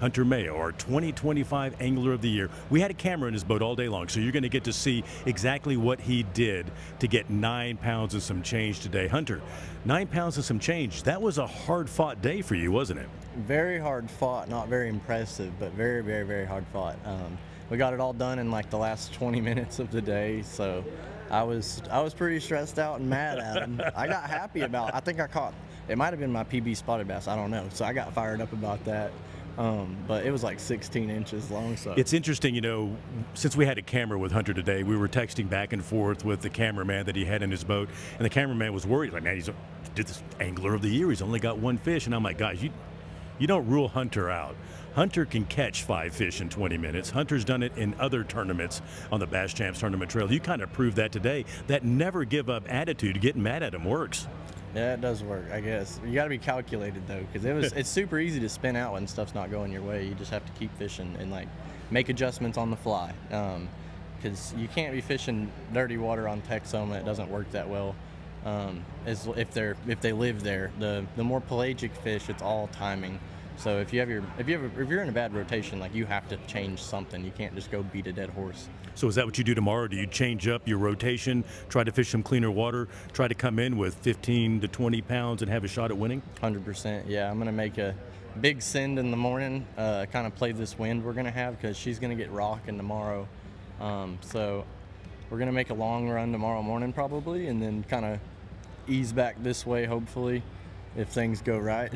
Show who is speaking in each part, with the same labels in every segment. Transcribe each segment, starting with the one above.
Speaker 1: Hunter Mayo, our 2025 Angler of the Year. We had a camera in his boat all day long, so you're going to get to see exactly what he did to get 9 pounds and some change today. Hunter, 9 pounds and some change. That was a hard-fought day for you, wasn't it?
Speaker 2: Very hard fought, not very impressive, but very, very, very hard fought. We got it all done in like the last 20 minutes of the day, so I was pretty stressed out and mad at him. I got happy about, I think I caught, it might have been my PB spotted bass, I don't know. So I got fired up about that. But it was like 16 inches long. So
Speaker 1: it's interesting, you know, since we had a camera with Hunter today, we were texting back and forth with the cameraman that he had in his boat, and the cameraman was worried, like, man, he's this Angler of the Year, he's only got 1 fish. And I'm like, guys, you don't rule Hunter out. Hunter can catch 5 fish in 20 minutes. Hunter's done it in other tournaments on the Bass Champs tournament trail. You kind of proved that today. That never give up attitude, getting mad at him works.
Speaker 2: Yeah, it does work, I guess. You got to be calculated though, because it's super easy to spin out when stuff's not going your way. You just have to keep fishing and like make adjustments on the fly, because you can't be fishing dirty water on Texoma. It doesn't work that well. As if they live there. The more pelagic fish, it's all timing. So if you're in a bad rotation, like, you have to change something. You can't just go beat a dead horse.
Speaker 1: So is that what you do tomorrow? Do you change up your rotation, try to fish some cleaner water, try to come in with 15 to 20 pounds and have a shot at winning?
Speaker 2: 100%. Yeah, I'm gonna make a big send in the morning, kind of play this wind we're gonna have, because she's gonna get rocking tomorrow. So we're gonna make a long run tomorrow morning probably, and then kind of ease back this way hopefully, if things go right.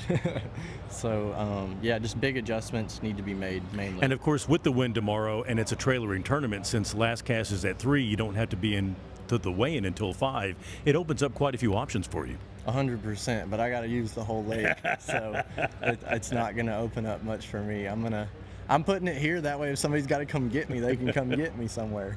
Speaker 2: So yeah, just big adjustments need to be made mainly.
Speaker 1: And of course, with the wind tomorrow, and it's a trailering tournament, since last cast is at 3, you don't have to be in to the weigh-in until 5. It opens up quite a few options for you.
Speaker 2: 100%, but I got to use the whole lake, so it's not going to open up much for me. I'm putting it here, that way if somebody's got to come get me, they can come get me somewhere.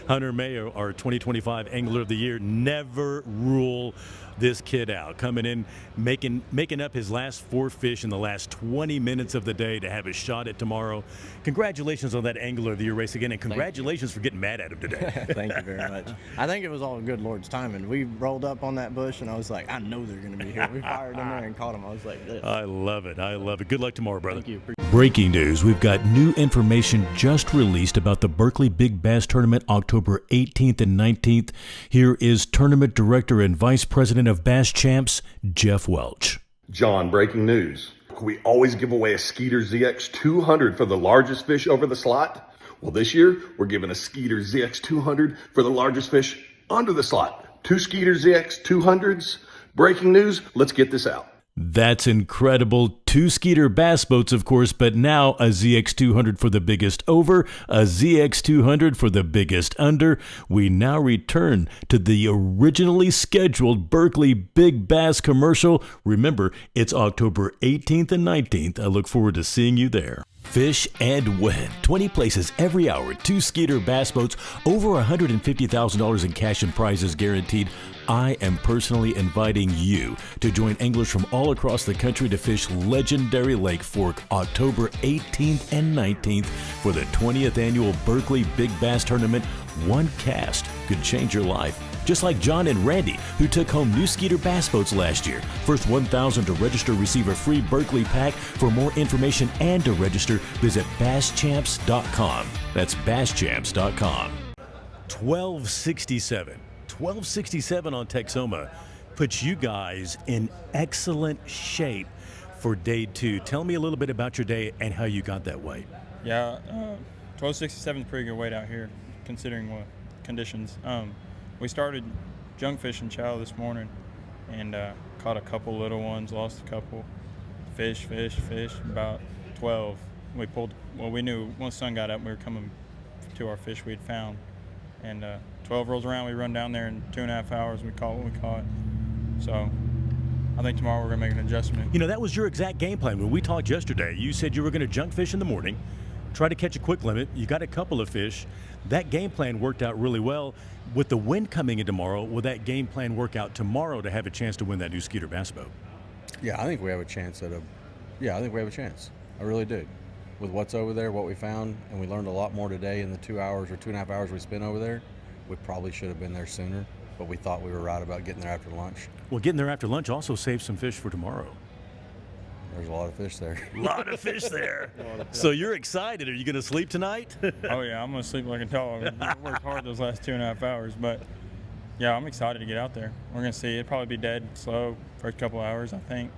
Speaker 1: Hunter Mayo, our 2025 Angler of the Year. Never rule this kid out. Coming in, making up his last 4 fish in the last 20 minutes of the day to have a shot at tomorrow. Congratulations on that Angler of the Year race again, and congratulations for getting mad at him today.
Speaker 2: Thank you very much. I think it was all good Lord's timing. We rolled up on that bush, and I was like, I know they're going to be here. We fired in there and caught them. I was like, this.
Speaker 1: I love it. I love it. Good luck tomorrow, brother.
Speaker 2: Thank you.
Speaker 1: Breaking news, we've got new information just released about the Berkeley Big Bass Tournament October 18th and 19th. Here is Tournament Director and Vice President of Bass Champs, Jeff Welch.
Speaker 3: John, breaking news. We always give away a Skeeter ZX 200 for the largest fish over the slot. Well, this year, we're giving a Skeeter ZX 200 for the largest fish under the slot. 2 Skeeter ZX 200s. Breaking news, let's get this out.
Speaker 1: That's incredible. 2 Skeeter bass boats, of course, but now a ZX200 for the biggest over, a ZX200 for the biggest under. We now return to the originally scheduled Berkeley Big Bass commercial. Remember, it's October 18th and 19th. I look forward to seeing you there. Fish and win. 20 places every hour. 2 Skeeter bass boats, over $150,000 in cash and prizes guaranteed. I am personally inviting you to join anglers from all across the country to fish legendary Lake Fork October 18th and 19th for the 20th annual Berkeley Big Bass Tournament. One cast could change your life. Just like John and Randy, who took home new Skeeter bass boats last year. First 1,000 to register receive a free Berkeley pack. For more information and to register, visit basschamps.com. That's basschamps.com. 1267 on Texoma puts you guys in excellent shape for day 2. Tell me a little bit about your day and how you got that weight.
Speaker 4: Yeah, 1267 is a pretty good weight out here, considering what conditions. We started junk fishing chow this morning and caught a couple little ones, lost a couple. Fish, about 12. We pulled, well, we knew once the sun got up, we were coming to our fish we'd found. And 12 rolls around, we run down there in 2.5 hours, we caught what we caught. So I think tomorrow we're gonna make an adjustment.
Speaker 1: You know, that was your exact game plan. When we talked yesterday, you said you were gonna junk fish in the morning, try to catch a quick limit. You got a couple of fish. That game plan worked out really well. With the wind coming in tomorrow, will that game plan work out tomorrow to have a chance to win that new Skeeter bass boat?
Speaker 5: Yeah, I think we have a chance I think we have a chance. I really do. With what's over there, what we found, and we learned a lot more today in the 2 hours or 2.5 hours we spent over there. We probably should have been there sooner, but we thought we were right about getting there after lunch.
Speaker 1: Well, getting there after lunch also saves some fish for tomorrow.
Speaker 5: There's a lot of fish there.
Speaker 1: A lot of fish there. So you're excited. Are you going to sleep tonight?
Speaker 4: Oh yeah, I'm gonna sleep like a dog. I worked hard those last 2.5 hours, but yeah, I'm excited to get out there. We're gonna see. It'll probably be dead slow first couple hours, I think,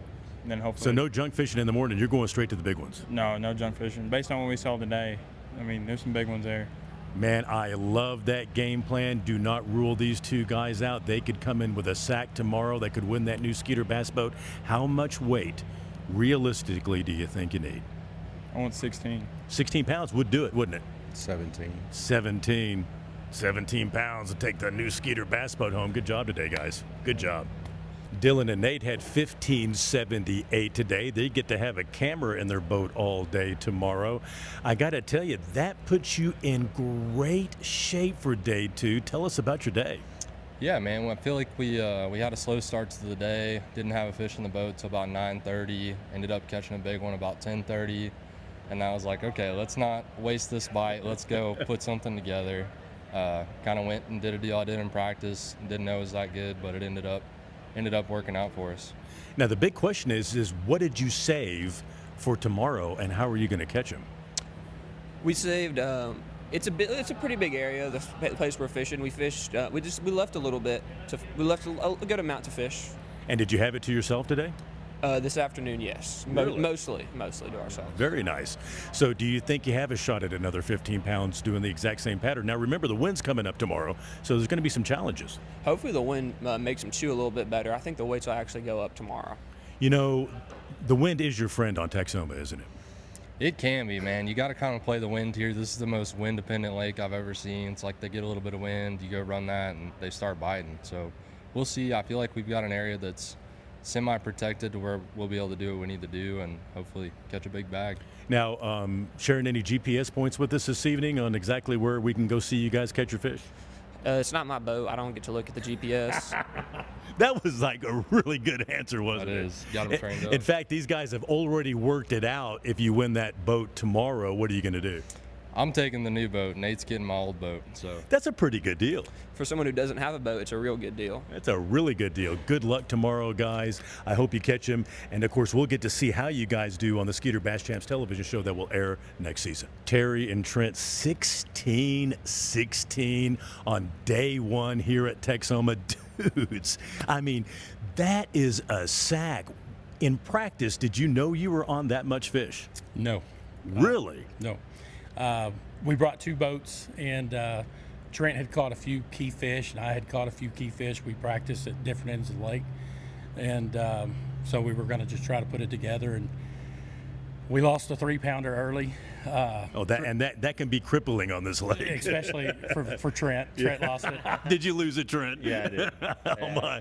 Speaker 4: and then hopefully.
Speaker 1: So no junk fishing in the morning. You're going straight to the big ones.
Speaker 4: No junk fishing. Based on what we saw today, I mean, there's some big ones there.
Speaker 1: Man, I love that game plan. Do not rule these two guys out. They could come in with a sack tomorrow. They could win that new Skeeter bass boat. How much weight, realistically, do you think you need?
Speaker 4: I want 16.
Speaker 1: 16 pounds would do it, wouldn't it?
Speaker 5: 17.
Speaker 1: 17 pounds to take the new Skeeter bass boat home. Good job today, guys. Good job. Dylan and Nate had 1578 today. They get to have a camera in their boat all day tomorrow. I got to tell you, that puts you in great shape for day 2. Tell us about your day.
Speaker 6: Yeah, man. I feel like we had a slow start to the day. Didn't have a fish in the boat till about 9:30. Ended up catching a big one about 10:30. And I was like, okay, let's not waste this bite. Let's go put something together. Kind of went and did a deal I did in practice. Didn't know it was that good, but it ended up working out for us.
Speaker 1: Now, the big question is what did you save for tomorrow, and how are you going to catch them?
Speaker 7: We saved. It's a pretty big area. The place we're fishing, we fished. We left a little bit. We left a good amount to fish.
Speaker 1: And did you have it to yourself today?
Speaker 7: This afternoon, yes.
Speaker 1: Really?
Speaker 7: Mostly to ourselves.
Speaker 1: Very nice. So do you think you have a shot at another 15 pounds doing the exact same pattern? Now, remember, the wind's coming up tomorrow, so there's going to be some challenges.
Speaker 7: Hopefully the wind makes them chew a little bit better. I think the weights will actually go up tomorrow.
Speaker 1: You know, the wind is your friend on Texoma, isn't it?
Speaker 6: It can be, man. You got to kind of play the wind here. This is the most wind-dependent lake I've ever seen. It's like they get a little bit of wind, you go run that, and they start biting. So we'll see. I feel like we've got an area that's semi-protected to where we'll be able to do what we need to do and hopefully catch a big bag.
Speaker 1: Now, sharing any GPS points with us this evening on exactly where we can go see you guys catch your fish?
Speaker 7: It's not my boat. I don't get to look at the GPS.
Speaker 1: That was like a really good answer, wasn't it?
Speaker 6: It is. Got them trained up.
Speaker 1: In fact, these guys have already worked it out. If you win that boat tomorrow, what are you going to do?
Speaker 6: I'm taking the new boat. Nate's getting my old boat. So
Speaker 1: That's a pretty good deal.
Speaker 7: For someone who doesn't have a boat, it's a real good deal.
Speaker 1: That's a really good deal. Good luck tomorrow, guys. I hope you catch him. And, of course, we'll get to see how you guys do on the Skeeter Bass Champs television show that will air next season. Terry and Trent, 16-16 on day 1 here at Texoma. Dudes, I mean, that is a sack. In practice, did you know you were on that much fish?
Speaker 8: No.
Speaker 1: Really?
Speaker 8: No. We brought 2 boats, and Trent had caught a few key fish, and I had caught a few key fish. We practiced at different ends of the lake, and so we were going to just try to put it together. And we lost a 3-pounder early.
Speaker 1: That can be crippling on this lake,
Speaker 8: especially for Trent. Trent lost it.
Speaker 1: Did you lose it, Trent?
Speaker 9: Yeah, I did.
Speaker 1: Oh my!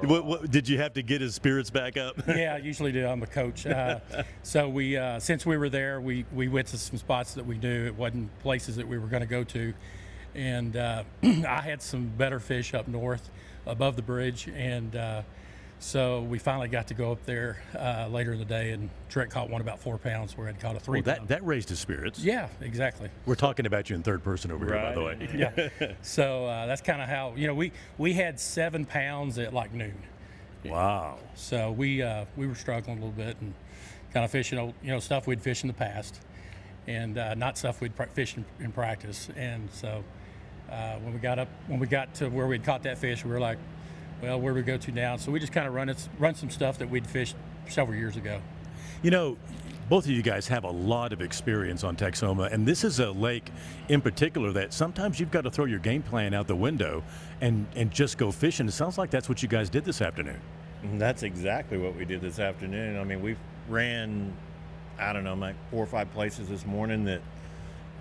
Speaker 1: What did you have to get his spirits back up?
Speaker 8: Yeah, I usually do. I'm a coach. So we, since we were there, we went to some spots that we knew. It wasn't places that we were going to go to, and I had some better fish up north, above the bridge, and so we finally got to go up there later in the day, and Trent caught one about 4 pounds, where I'd caught a 3-pound.
Speaker 1: That raised his spirits.
Speaker 8: Yeah, exactly.
Speaker 1: We're talking about you in third person over here, by the way.
Speaker 8: Yeah. So that's kind of how, we had 7 pounds at like noon.
Speaker 1: Wow.
Speaker 8: So we were struggling a little bit and kind of fishing, stuff we'd fished in the past, and not stuff we'd fished in practice. And so when we got to where we'd caught that fish, we were like, well, where do we go to now? So we just kind of run some stuff that we'd fished several years ago.
Speaker 1: Both of you guys have a lot of experience on Texoma, and this is a lake in particular that sometimes you've got to throw your game plan out the window and just go fishing. It sounds like that's what you guys did this afternoon.
Speaker 9: That's exactly what we did this afternoon. I mean, we ran, like 4 or 5 places this morning that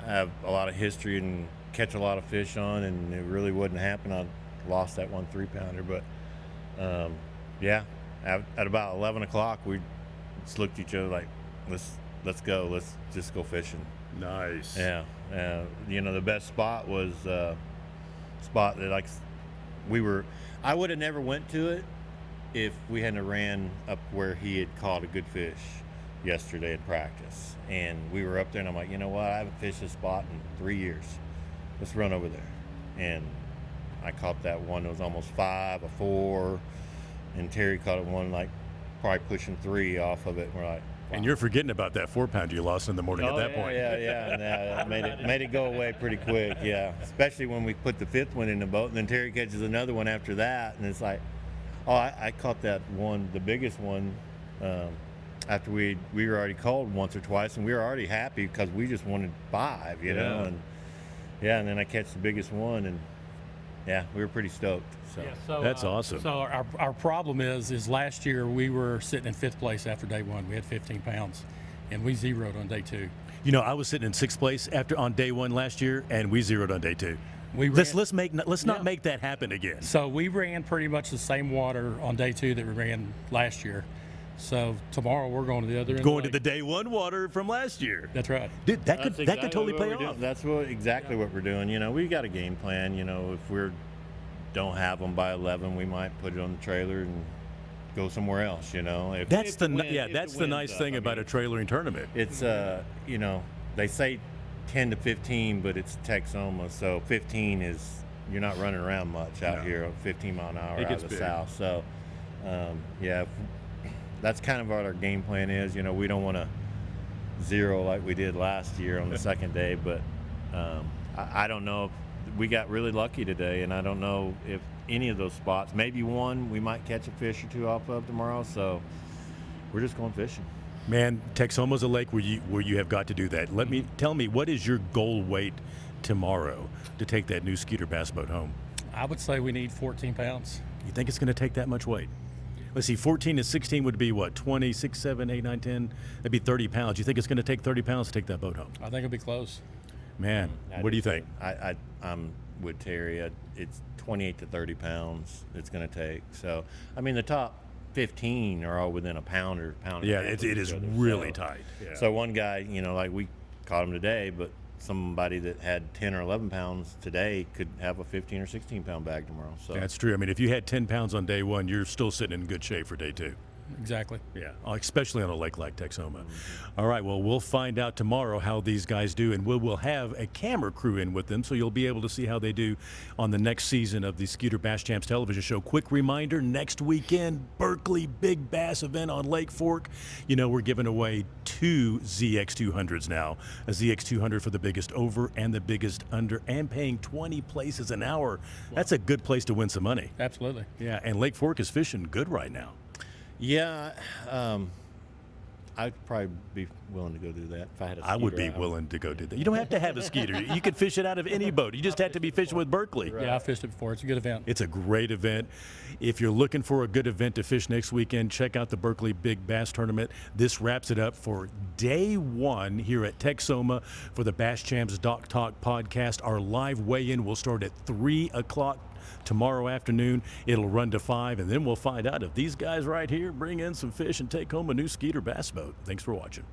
Speaker 9: have a lot of history and catch a lot of fish on, and it really wouldn't happen. I lost that 1 3-pounder, but at about 11 o'clock, we just looked at each other like, let's go. Let's just go fishing.
Speaker 1: Nice.
Speaker 9: Yeah. The best spot was a spot that I would have never went to it if we hadn't ran up where he had caught a good fish yesterday in practice. And we were up there, and I'm like, you know what? I haven't fished this spot in 3 years. Let's run over there. And I caught that one that was almost 5, a 4, and Terry caught it one like probably pushing 3 off of it. We're like,
Speaker 1: And you're forgetting about that 4-pounder you lost in the morning at that
Speaker 9: yeah,
Speaker 1: point.
Speaker 9: yeah, made it go away pretty quick. Yeah, especially when we put the 5th one in the boat, and then Terry catches another one after that, and it's like, oh, I caught that one, the biggest one, after we were already called once or twice, and we were already happy because we just wanted 5, you know, and and then I catch the biggest one, and we were pretty stoked. So,
Speaker 1: That's awesome.
Speaker 8: So our problem is last year we were sitting in 5th place after day 1. We had 15 pounds, and we zeroed on day 2.
Speaker 1: You know, I was sitting in 6th place on day 1 last year, and we zeroed on day 2. Let's not make that happen again.
Speaker 8: So we ran pretty much the same water on day 2 that we ran last year. So tomorrow we're going to the other end.
Speaker 1: Going to the day 1 water from last year.
Speaker 8: That's right.
Speaker 1: Dude, that could totally
Speaker 9: what
Speaker 1: pay
Speaker 9: we're
Speaker 1: off.
Speaker 9: doing. That's exactly what we're doing. You know, we got a game plan. You know, if we don't have them by 11, we might put it on the trailer and go somewhere else. You know,
Speaker 1: That's the nice thing about a trailering tournament.
Speaker 9: It's you know, they say 10 to 15, but it's Texoma, so 15 is, you're not running around much out here, 15 mile an hour out of the south. So that's kind of what our game plan is. You know, we don't want to zero like we did last year on the second day, but I don't know. We got really lucky today, and I don't know if any of those spots, maybe one we might catch a fish or 2 off of tomorrow. So we're just going fishing.
Speaker 1: Man, Texoma's a lake where you have got to do that. Tell me, what is your goal weight tomorrow to take that new Skeeter bass boat home?
Speaker 8: I would say we need 14 pounds.
Speaker 1: You think it's going to take that much weight? Let's see, 14 to 16 would be what, 20, 6, 7, 8, 9, 10? That'd be 30 pounds. You think it's going to take 30 pounds to take that boat home?
Speaker 8: I think it'll be close.
Speaker 1: Man, what do you think?
Speaker 9: I'm with Terry. It's 28 to 30 pounds it's going to take. So, I mean, the top 15 are all within a pound or pound.
Speaker 1: Yeah,
Speaker 9: and a half
Speaker 1: it
Speaker 9: of
Speaker 1: is
Speaker 9: each other.
Speaker 1: really tight. Yeah.
Speaker 9: So one guy, you know, like we caught him today, but somebody that had 10 or 11 pounds today could have a 15 or 16 pound bag tomorrow. So
Speaker 1: That's true. I mean, if you had 10 pounds on day 1, you're still sitting in good shape for day 2.
Speaker 8: Exactly.
Speaker 1: Yeah, especially on a lake like Texoma. All right, well, we'll find out tomorrow how these guys do, and we'll have a camera crew in with them, so you'll be able to see how they do on the next season of the Skeeter Bass Champs television show. Quick reminder, next weekend, Berkeley Big Bass event on Lake Fork. You know, we're giving away 2 ZX200s now, a ZX200 for the biggest over and the biggest under, and paying 20 places an hour. That's a good place to win some money.
Speaker 8: Absolutely.
Speaker 1: Yeah, and Lake Fork is fishing good right now.
Speaker 9: yeah, I'd probably be willing to go do that if I had a
Speaker 1: I would
Speaker 9: Skeeter
Speaker 1: be
Speaker 9: out.
Speaker 1: willing to go do that. You don't have to have a Skeeter. You could fish it out of any boat. You just have to be fishing with Berkeley.
Speaker 8: Yeah, I fished it before. It's a good event.
Speaker 1: It's a great event. If you're looking for a good event to fish next weekend, check out the Berkeley Big Bass Tournament. This wraps it up for day 1 here at Texoma for the Bass Champs Dock Talk podcast. Our live weigh-in will start at 3 o'clock tomorrow afternoon. It'll run to 5, and then we'll find out if these guys right here bring in some fish and take home a new Skeeter bass boat. Thanks for watching.